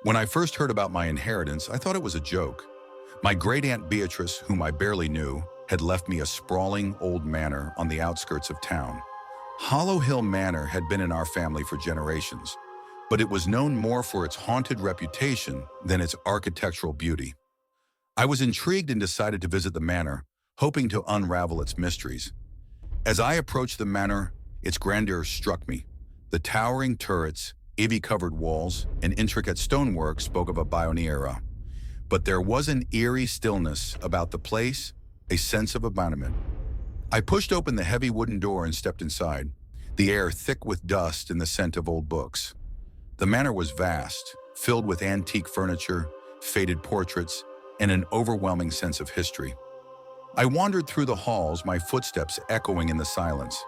When I first heard about my inheritance, I thought it was a joke. My great-aunt Beatrice, whom I barely knew, had left me a sprawling old manor on the outskirts of town. Hollow Hill Manor had been in our family for generations, but it was known more for its haunted reputation than its architectural beauty. I was intrigued and decided to visit the manor, hoping to unravel its mysteries. As I approached the manor, its grandeur struck me. The towering turrets, ivy-covered walls, and intricate stonework spoke of a pioneer era. But there was an eerie stillness about the place, a sense of abandonment. I pushed open the heavy wooden door and stepped inside, the air thick with dust and the scent of old books. The manor was vast, filled with antique furniture, faded portraits, and an overwhelming sense of history. I wandered through the halls, my footsteps echoing in the silence.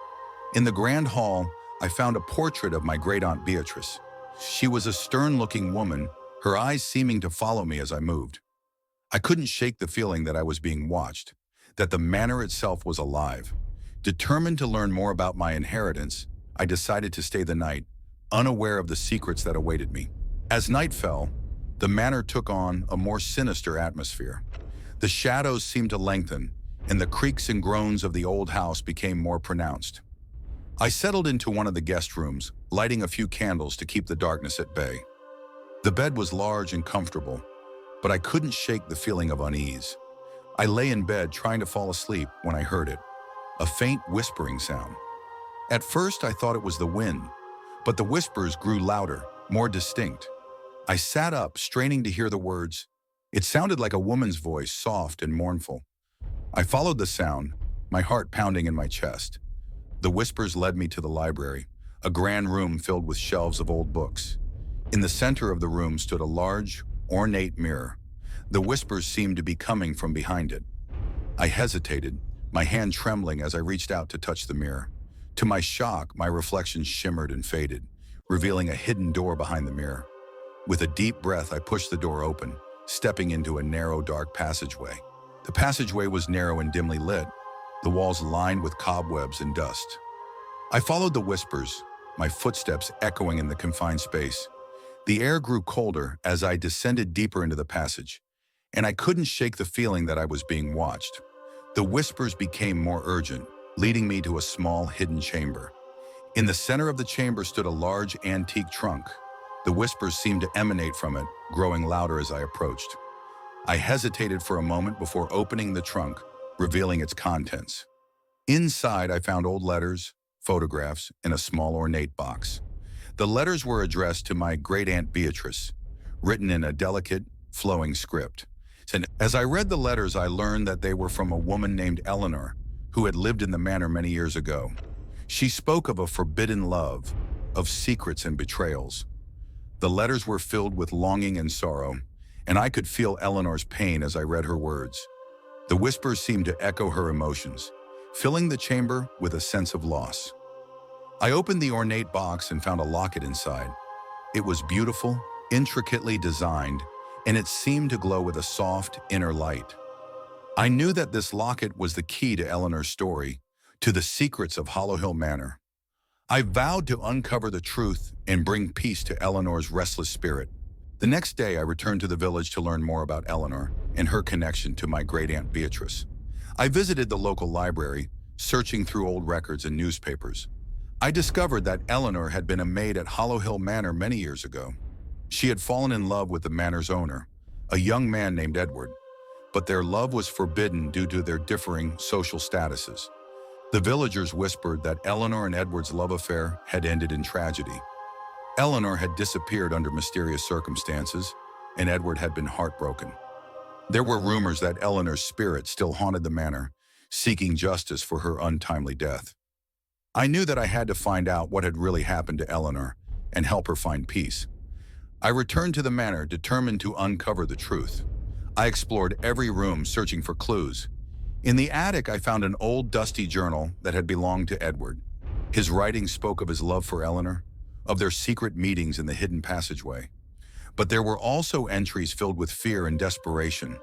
In the grand hall, I found a portrait of my great-aunt Beatrice. She was a stern-looking woman, her eyes seeming to follow me as I moved. I couldn't shake the feeling that I was being watched, that the manor itself was alive. Determined to learn more about my inheritance, I decided to stay the night, unaware of the secrets that awaited me. As night fell, the manor took on a more sinister atmosphere. The shadows seemed to lengthen, and the creaks and groans of the old house became more pronounced. I settled into one of the guest rooms, lighting a few candles to keep the darkness at bay. The bed was large and comfortable, but I couldn't shake the feeling of unease. I lay in bed trying to fall asleep when I heard it, a faint whispering sound. At first, I thought it was the wind, but the whispers grew louder, more distinct. I sat up, straining to hear the words. It sounded like a woman's voice, soft and mournful. I followed the sound, my heart pounding in my chest. The whispers led me to the library, a grand room filled with shelves of old books. In the center of the room stood a large, ornate mirror. The whispers seemed to be coming from behind it. I hesitated, my hand trembling as I reached out to touch the mirror. To my shock, my reflection shimmered and faded, revealing a hidden door behind the mirror. With a deep breath, I pushed the door open, stepping into a narrow, dark passageway. The passageway was narrow and dimly lit, the walls lined with cobwebs and dust. I followed the whispers, my footsteps echoing in the confined space. The air grew colder as I descended deeper into the passage, and I couldn't shake the feeling that I was being watched. The whispers became more urgent, leading me to a small, hidden chamber. In the center of the chamber stood a large, antique trunk. The whispers seemed to emanate from it, growing louder as I approached. I hesitated for a moment before opening the trunk, revealing its contents. Inside, I found old letters, photographs, and a small ornate box. The letters were addressed to my great-aunt Beatrice, written in a delicate, flowing script. And as I read the letters, I learned that they were from a woman named Eleanor, who had lived in the manor many years ago. She spoke of a forbidden love, of secrets and betrayals. The letters were filled with longing and sorrow, and I could feel Eleanor's pain as I read her words. The whispers seemed to echo her emotions, filling the chamber with a sense of loss. I opened the ornate box and found a locket inside. It was beautiful, intricately designed, and it seemed to glow with a soft inner light. I knew that this locket was the key to Eleanor's story, to the secrets of Hollow Hill Manor. I vowed to uncover the truth and bring peace to Eleanor's restless spirit. The next day, I returned to the village to learn more about Eleanor and her connection to my great-aunt Beatrice. I visited the local library, searching through old records and newspapers. I discovered that Eleanor had been a maid at Hollow Hill Manor many years ago. She had fallen in love with the manor's owner, a young man named Edward, but their love was forbidden due to their differing social statuses. The villagers whispered that Eleanor and Edward's love affair had ended in tragedy. Eleanor had disappeared under mysterious circumstances, and Edward had been heartbroken. There were rumors that Eleanor's spirit still haunted the manor, seeking justice for her untimely death. I knew that I had to find out what had really happened to Eleanor and help her find peace. I returned to the manor, determined to uncover the truth. I explored every room, searching for clues. In the attic, I found an old, dusty journal that had belonged to Edward. His writing spoke of his love for Eleanor, of their secret meetings in the hidden passageway. But there were also entries filled with fear and desperation,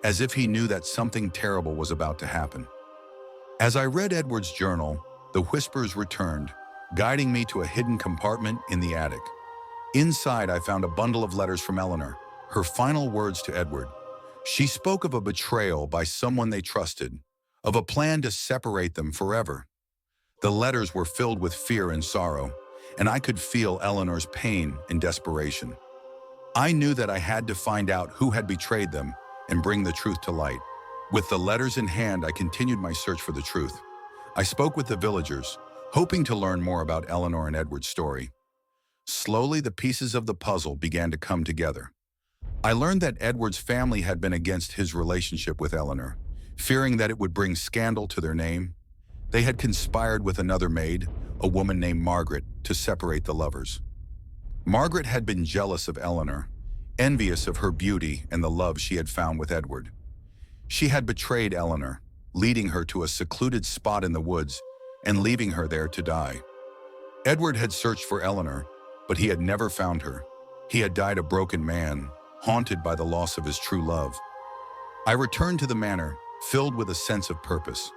as if he knew that something terrible was about to happen. As I read Edward's journal, the whispers returned, guiding me to a hidden compartment in the attic. Inside, I found a bundle of letters from Eleanor, her final words to Edward. She spoke of a betrayal by someone they trusted, of a plan to separate them forever. The letters were filled with fear and sorrow, and I could feel Eleanor's pain and desperation. I knew that I had to find out who had betrayed them and bring the truth to light. With the letters in hand, I continued my search for the truth. I spoke with the villagers, hoping to learn more about Eleanor and Edward's story. Slowly, the pieces of the puzzle began to come together. I learned that Edward's family had been against his relationship with Eleanor, fearing that it would bring scandal to their name. They had conspired with another maid, a woman named Margaret, to separate the lovers. Margaret had been jealous of Eleanor, envious of her beauty and the love she had found with Edward. She had betrayed Eleanor, leading her to a secluded spot in the woods and leaving her there to die. Edward had searched for Eleanor, but he had never found her. He had died a broken man, haunted by the loss of his true love. I returned to the manor, filled with a sense of purpose.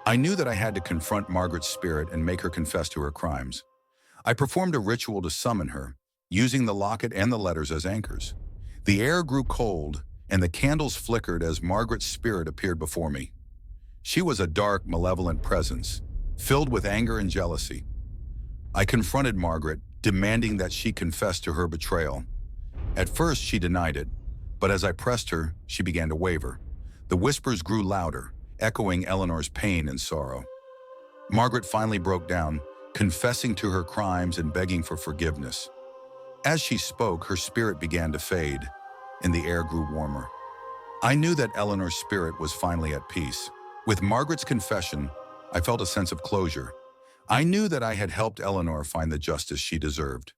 I knew that I had to confront Margaret's spirit and make her confess to her crimes. I performed a ritual to summon her, using the locket and the letters as anchors. The air grew cold, and the candles flickered as Margaret's spirit appeared before me. She was a dark, malevolent presence, filled with anger and jealousy. I confronted Margaret, demanding that she confess to her betrayal. At first, she denied it, but as I pressed her, she began to waver. The whispers grew louder, echoing Eleanor's pain and sorrow. Margaret finally broke down, confessing to her crimes and begging for forgiveness. As she spoke, her spirit began to fade, and the air grew warmer. I knew that Eleanor's spirit was finally at peace. With Margaret's confession, I felt a sense of closure. I knew that I had helped Eleanor find the justice she deserved.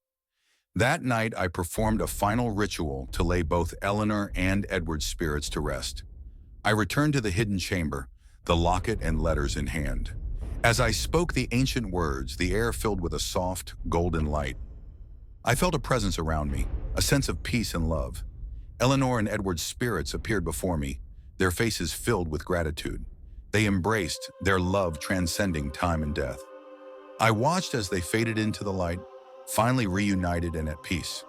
That night, I performed a final ritual to lay both Eleanor and Edward's spirits to rest. I returned to the hidden chamber, the locket and letters in hand. As I spoke the ancient words, the air filled with a soft, golden light. I felt a presence around me, a sense of peace and love. Eleanor and Edward's spirits appeared before me, their faces filled with gratitude. They embraced, their love transcending time and death. I watched as they faded into the light, finally reunited and at peace.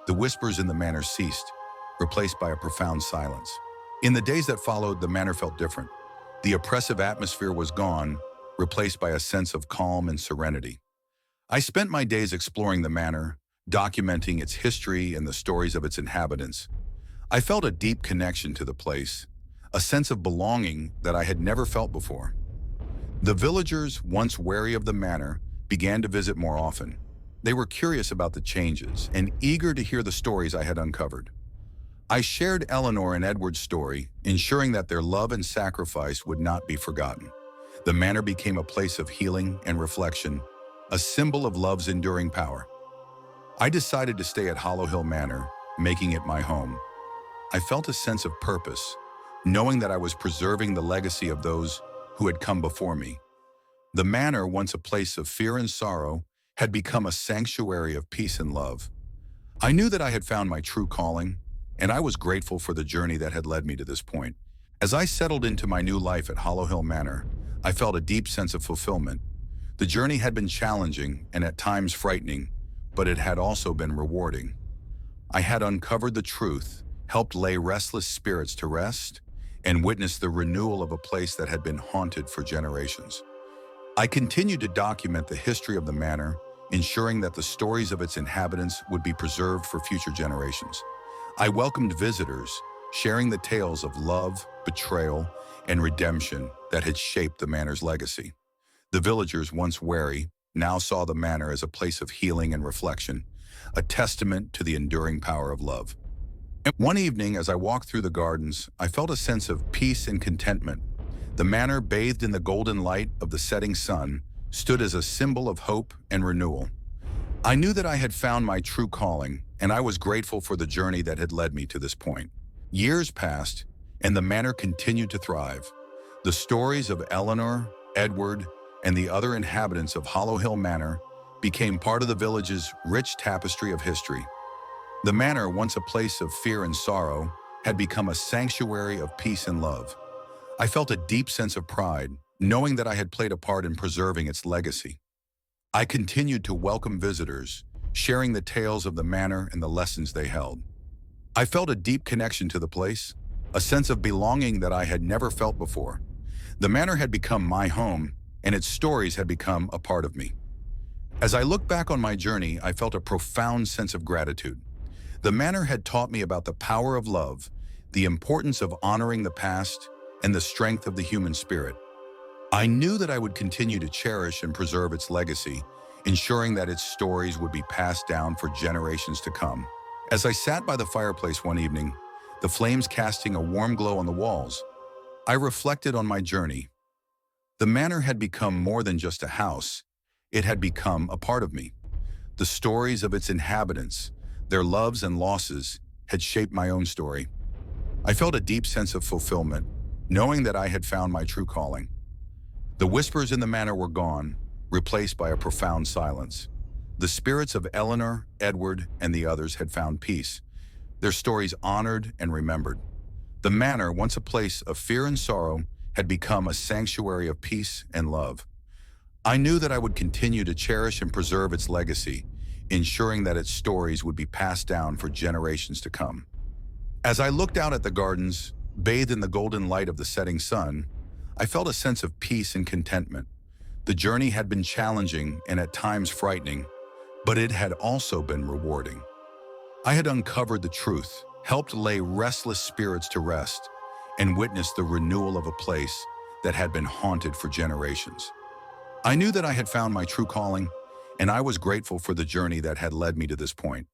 The whispers in the manor ceased, replaced by a profound silence. In the days that followed, the manor felt different. The oppressive atmosphere was gone, replaced by a sense of calm and serenity. I spent my days exploring the manor, documenting its history and the stories of its inhabitants. I felt a deep connection to the place, a sense of belonging that I had never felt before. The villagers, once wary of the manor, began to visit more often. They were curious about the changes and eager to hear the stories I had uncovered. I shared Eleanor and Edward's story, ensuring that their love and sacrifice would not be forgotten. The manor became a place of healing and reflection, a symbol of love's enduring power. I decided to stay at Hollow Hill Manor, making it my home. I felt a sense of purpose, knowing that I was preserving the legacy of those who had come before me. The manor, once a place of fear and sorrow, had become a sanctuary of peace and love. I knew that I had found my true calling, and I was grateful for the journey that had led me to this point. As I settled into my new life at Hollow Hill Manor, I felt a deep sense of fulfillment. The journey had been challenging and at times frightening, but it had also been rewarding. I had uncovered the truth, helped lay restless spirits to rest, and witnessed the renewal of a place that had been haunted for generations. I continued to document the history of the manor, ensuring that the stories of its inhabitants would be preserved for future generations. I welcomed visitors, sharing the tales of love, betrayal, and redemption that had shaped the manor's legacy. The villagers, once wary, now saw the manor as a place of healing and reflection, a testament to the enduring power of love. And one evening, as I walked through the gardens, I felt a sense of peace and contentment. The manor, bathed in the golden light of the setting sun, stood as a symbol of hope and renewal. I knew that I had found my true calling, and I was grateful for the journey that had led me to this point. Years passed, and the manor continued to thrive. The stories of Eleanor, Edward, and the other inhabitants of Hollow Hill Manor became part of the village's rich tapestry of history. The manor, once a place of fear and sorrow, had become a sanctuary of peace and love. I felt a deep sense of pride, knowing that I had played a part in preserving its legacy. I continued to welcome visitors, sharing the tales of the manor and the lessons they held. I felt a deep connection to the place, a sense of belonging that I had never felt before. The manor had become my home, and its stories had become a part of me. As I look back on my journey, I felt a profound sense of gratitude. The manor had taught me about the power of love, the importance of honoring the past, and the strength of the human spirit. I knew that I would continue to cherish and preserve its legacy, ensuring that its stories would be passed down for generations to come. As I sat by the fireplace one evening, the flames casting a warm glow on the walls, I reflected on my journey. The manor had become more than just a house. It had become a part of me. The stories of its inhabitants, their loves and losses, had shaped my own story. I felt a deep sense of fulfillment, knowing that I had found my true calling. The whispers in the manor were gone, replaced by a profound silence. The spirits of Eleanor, Edward, and the others had found peace, their stories honored and remembered. The manor, once a place of fear and sorrow, had become a sanctuary of peace and love. I knew that I would continue to cherish and preserve its legacy, ensuring that its stories would be passed down for generations to come. As I looked out at the gardens, bathed in the golden light of the setting sun, I felt a sense of peace and contentment. The journey had been challenging and at times frightening, but it had also been rewarding. I had uncovered the truth, helped lay restless spirits to rest, and witnessed the renewal of a place that had been haunted for generations. I knew that I had found my true calling, and I was grateful for the journey that had led me to this point.